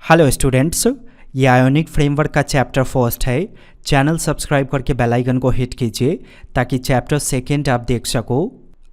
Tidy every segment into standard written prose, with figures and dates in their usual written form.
Hello students, ये ionic framework का chapter first है। चैनल सब्सक्राइब करके बेल आइकन को हिट कीजिए ताकि चैप्टर सेकेंड आप देख सको।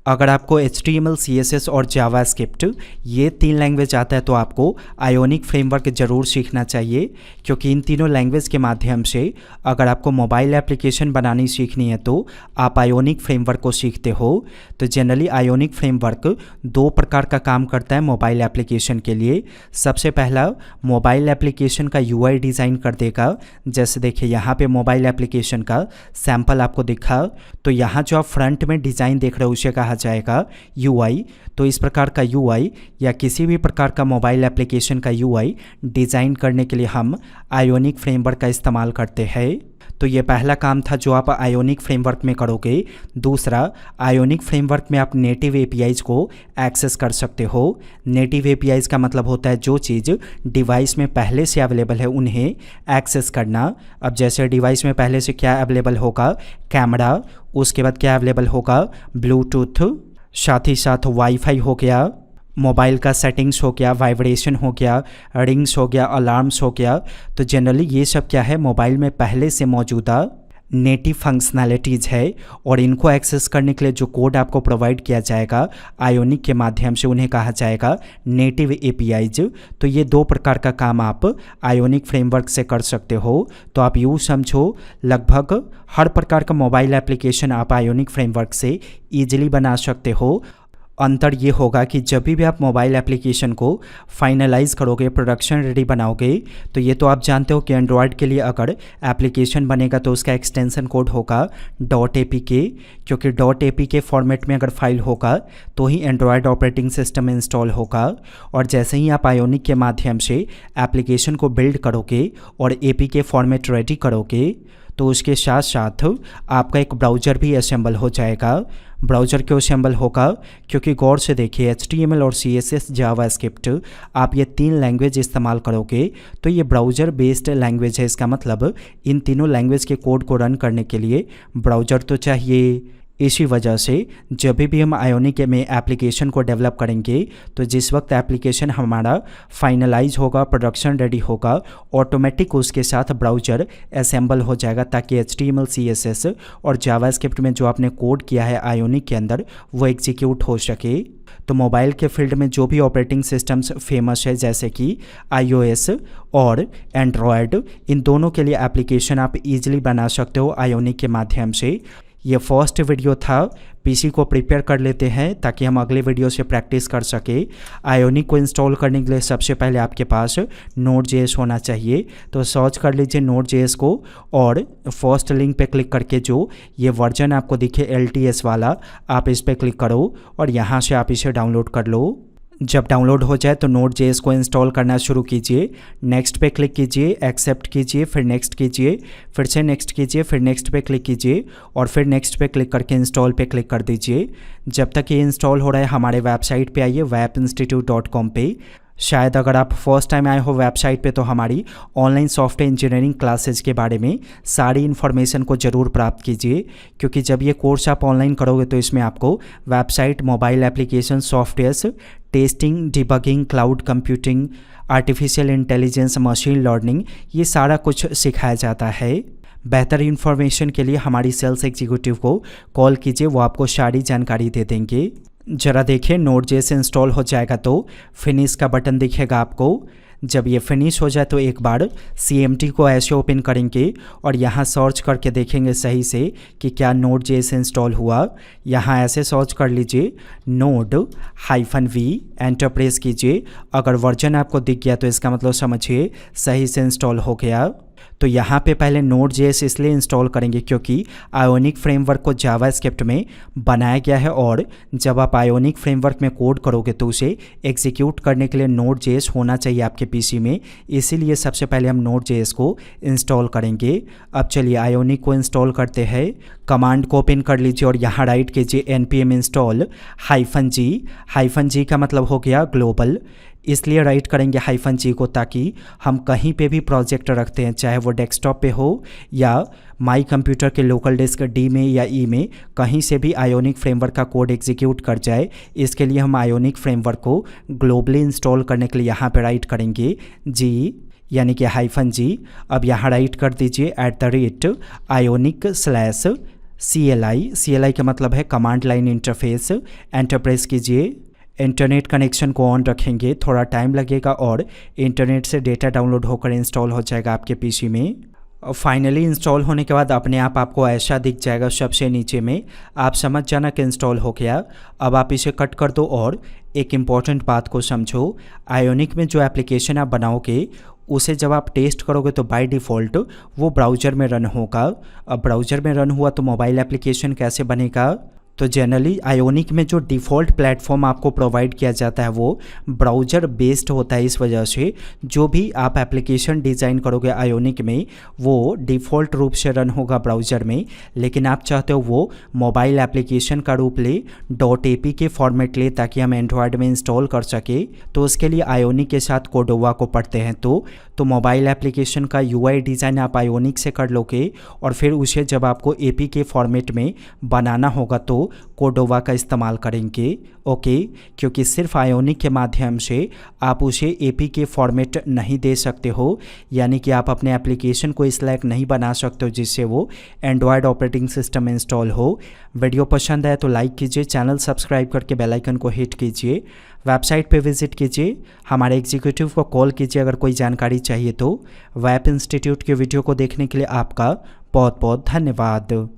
अगर आपको HTML, CSS और जावास्क्रिप्ट ये 3 लैंग्वेज आता है तो आपको आयोनिक फ्रेमवर्क ज़रूर सीखना चाहिए, क्योंकि इन तीनों लैंग्वेज के माध्यम से अगर आपको मोबाइल एप्लीकेशन बनानी सीखनी है तो आप आयोनिक फ्रेमवर्क को सीखते हो। तो जनरली आयोनिक फ्रेमवर्क 2 प्रकार का काम करता है मोबाइल एप्लीकेशन के लिए। सबसे पहला, मोबाइल एप्लीकेशन का UI डिज़ाइन कर देगा। जैसे देखिए यहाँ पे मोबाइल एप्लीकेशन का सैम्पल आपको दिखा, तो यहाँ जो आप फ्रंट में डिज़ाइन देख रहे हो उसे कहा जाएगा UI। तो इस प्रकार का UI या किसी भी प्रकार का मोबाइल एप्लीकेशन का UI डिज़ाइन करने के लिए हम आयोनिक फ्रेमवर्क का इस्तेमाल करते हैं। तो ये पहला काम था जो आप आयोनिक फ्रेमवर्क में करोगे। दूसरा, आयोनिक फ्रेमवर्क में आप नेटिव APIs को एक्सेस कर सकते हो। नेटिव APIs का मतलब होता है जो चीज़ डिवाइस में पहले से अवेलेबल है उन्हें एक्सेस करना। अब जैसे डिवाइस में पहले से क्या अवेलेबल होगा, कैमरा, उसके बाद क्या अवेलेबल होगा, ब्लूटूथ, साथ ही साथ वाईफाई हो गया, मोबाइल का सेटिंग्स हो गया, वाइब्रेशन हो गया, रिंग्स हो गया, अलार्म्स हो गया। तो जनरली ये सब क्या है, मोबाइल में पहले से मौजूदा नेटिव फंक्शनैलिटीज़ है, और इनको एक्सेस करने के लिए जो कोड आपको प्रोवाइड किया जाएगा आयोनिक के माध्यम से उन्हें कहा जाएगा नेटिव APIs। तो ये 2 प्रकार का काम आप आयोनिक फ्रेमवर्क से कर सकते हो। तो आप यूँ समझो, लगभग हर प्रकार का मोबाइल एप्लीकेशन आप आयोनिक फ्रेमवर्क से ईजिली बना सकते हो। अंतर ये होगा कि जब भी आप मोबाइल एप्लीकेशन को फाइनलाइज करोगे, प्रोडक्शन रेडी बनाओगे, तो ये तो आप जानते हो कि एंड्रॉयड के लिए अगर एप्लीकेशन बनेगा तो उसका एक्सटेंशन कोड होगा .apk, क्योंकि .apk फॉर्मेट में अगर फाइल होगा तो ही एंड्रॉयड ऑपरेटिंग सिस्टम इंस्टॉल होगा। और जैसे ही आप आयोनिक के माध्यम से एप्लीकेशन को बिल्ड करोगे और APK फॉर्मेट रेडी करोगे, तो उसके साथ साथ आपका एक ब्राउज़र भी असेंबल हो जाएगा। ब्राउज़र क्यों असेंबल होगा, क्योंकि गौर से देखिए HTML और CSS, जावास्क्रिप्ट आप ये 3 लैंग्वेज इस्तेमाल करोगे तो ये ब्राउज़र बेस्ड लैंग्वेज है। इसका मतलब इन तीनों लैंग्वेज के कोड को रन करने के लिए ब्राउज़र तो चाहिए। इसी वजह से जब भी हम आयोनिक में एप्लीकेशन को डेवलप करेंगे तो जिस वक्त एप्लीकेशन हमारा फाइनलाइज होगा, प्रोडक्शन रेडी होगा, ऑटोमेटिक उसके साथ ब्राउज़र असेंबल हो जाएगा, ताकि HTML, CSS और जावास्क्रिप्ट में जो आपने कोड किया है आयोनिक के अंदर वो एग्जीक्यूट हो सके। तो मोबाइल के फील्ड में जो भी ऑपरेटिंग सिस्टम्स फेमस है, जैसे कि iOS और एंड्रॉयड, इन दोनों के लिए एप्लीकेशन आप ईजिली बना सकते हो आयोनिक के माध्यम से। ये फर्स्ट वीडियो था, PC को प्रिपेयर कर लेते हैं ताकि हम अगले वीडियो से प्रैक्टिस कर सके। आयोनिक को इंस्टॉल करने के लिए सबसे पहले आपके पास Node.js होना चाहिए। तो सर्च कर लीजिए Node.js को, और फर्स्ट लिंक पे क्लिक करके जो ये वर्जन आपको दिखे LTS वाला, आप इस पर क्लिक करो और यहाँ से आप इसे डाउनलोड कर लो। जब डाउनलोड हो जाए तो Node.js को इंस्टॉल करना शुरू कीजिए। नेक्स्ट पे क्लिक कीजिए, एक्सेप्ट कीजिए, फिर नेक्स्ट कीजिए, फिर से नेक्स्ट कीजिए, फिर नेक्स्ट पे क्लिक कीजिए और फिर नेक्स्ट पे क्लिक करके इंस्टॉल पे क्लिक कर दीजिए। जब तक ये इंस्टॉल हो रहा है हमारे वेबसाइट पे आइए, webinstitute.com पे। शायद अगर आप फर्स्ट टाइम आए हो वेबसाइट पे तो हमारी ऑनलाइन सॉफ्टवेयर इंजीनियरिंग क्लासेज के बारे में सारी इन्फॉर्मेशन को ज़रूर प्राप्त कीजिए, क्योंकि जब ये कोर्स आप ऑनलाइन करोगे तो इसमें आपको website, mobile application, softwares, testing, debugging, cloud computing, artificial intelligence, machine learning, ये सारा कुछ सिखाया जाता है। बेहतर इन्फॉर्मेशन के लिए हमारी सेल्स एग्जीक्यूटिव को कॉल कीजिए, वो आपको सारी जानकारी दे देंगे। ज़रा देखिए, Node.js इंस्टॉल हो जाएगा तो फिनिश का बटन दिखेगा आपको। जब ये फिनिश हो जाए तो एक बार CMD को ऐसे ओपन करेंगे और यहाँ सर्च करके देखेंगे सही से कि क्या Node.js इंस्टॉल हुआ। यहाँ ऐसे सर्च कर लीजिए Node-v, एंटर प्रेस कीजिए। अगर वर्जन आपको दिख गया तो इसका मतलब समझिए सही से इंस्टॉल हो गया। तो यहाँ पे पहले Node.js इसलिए इंस्टॉल करेंगे क्योंकि आयोनिक फ्रेमवर्क को जावास्क्रिप्ट में बनाया गया है, और जब आप आयोनिक फ्रेमवर्क में कोड करोगे तो उसे एग्जीक्यूट करने के लिए Node.js होना चाहिए आपके PC में। इसीलिए सबसे पहले हम Node.js को इंस्टॉल करेंगे। अब चलिए आयोनिक को इंस्टॉल करते हैं। कमांड को ओपन कर लीजिए और यहाँ राइट कीजिए npm install -g। -g का मतलब हो गया ग्लोबल, इसलिए राइट करेंगे -g को, ताकि हम कहीं पे भी प्रोजेक्ट रखते हैं, चाहे वो डेस्कटॉप पे हो या माई कंप्यूटर के लोकल डिस्क D में या E में, कहीं से भी आयोनिक फ्रेमवर्क का कोड एग्जीक्यूट कर जाए। इसके लिए हम आयोनिक फ्रेमवर्क को ग्लोबली इंस्टॉल करने के लिए यहाँ पे राइट करेंगे G। यानी कि -G। अब यहाँ राइट कर दीजिए @ionic/CLI। CLI का मतलब है command line interface. Enter press कीजिए। इंटरनेट कनेक्शन को ऑन रखेंगे, थोड़ा टाइम लगेगा और इंटरनेट से डेटा डाउनलोड होकर इंस्टॉल हो जाएगा आपके पीसी में। फाइनली इंस्टॉल होने के बाद अपने आप आपको ऐसा दिख जाएगा सबसे नीचे में। आप समझ जाना कि इंस्टॉल हो गया। अब आप इसे कट कर दो और एक इम्पॉर्टेंट बात को समझो। आयोनिक में जो एप्लीकेशन आप बनाओगे उसे जब आप टेस्ट करोगे तो बाय डिफ़ॉल्ट वो ब्राउज़र में रन होगा। अब ब्राउज़र में रन हुआ तो मोबाइल एप्लीकेशन कैसे बनेगा? तो जनरली आयोनिक में जो डिफ़ॉल्ट प्लेटफॉर्म आपको प्रोवाइड किया जाता है वो ब्राउज़र बेस्ड होता है। इस वजह से जो भी आप एप्लीकेशन डिज़ाइन करोगे आयोनिक में वो डिफ़ॉल्ट रूप से रन होगा ब्राउज़र में। लेकिन आप चाहते हो वो मोबाइल एप्लीकेशन का रूप ले, .ap के फॉर्मेट ले, ताकि हम एंड्रॉयड में इंस्टॉल कर सके। तो उसके लिए आयोनिक के साथ कोर्डोवा को पढ़ते हैं। तो मोबाइल एप्लीकेशन का UI डिज़ाइन आप आयोनिक से कर लोगे और फिर उसे जब आपको AP के फॉर्मेट में बनाना होगा तो कोर्डोवा का इस्तेमाल करेंगे। ओके, क्योंकि सिर्फ आयोनिक के माध्यम से आप उसे AP के फॉर्मेट नहीं दे सकते हो, यानी कि आप अपने एप्लीकेशन को इस लायक नहीं बना सकते हो जिससे वो एंड्रॉयड ऑपरेटिंग सिस्टम में इंस्टॉल हो। वीडियो पसंद आए तो लाइक कीजिए, चैनल सब्सक्राइब करके बेल आइकन को हिट कीजिए, वेबसाइट पे विजिट कीजिए, हमारे एग्जीक्यूटिव को कॉल कीजिए अगर कोई जानकारी चाहिए तो। वेब इंस्टीट्यूट के वीडियो को देखने के लिए आपका बहुत बहुत धन्यवाद।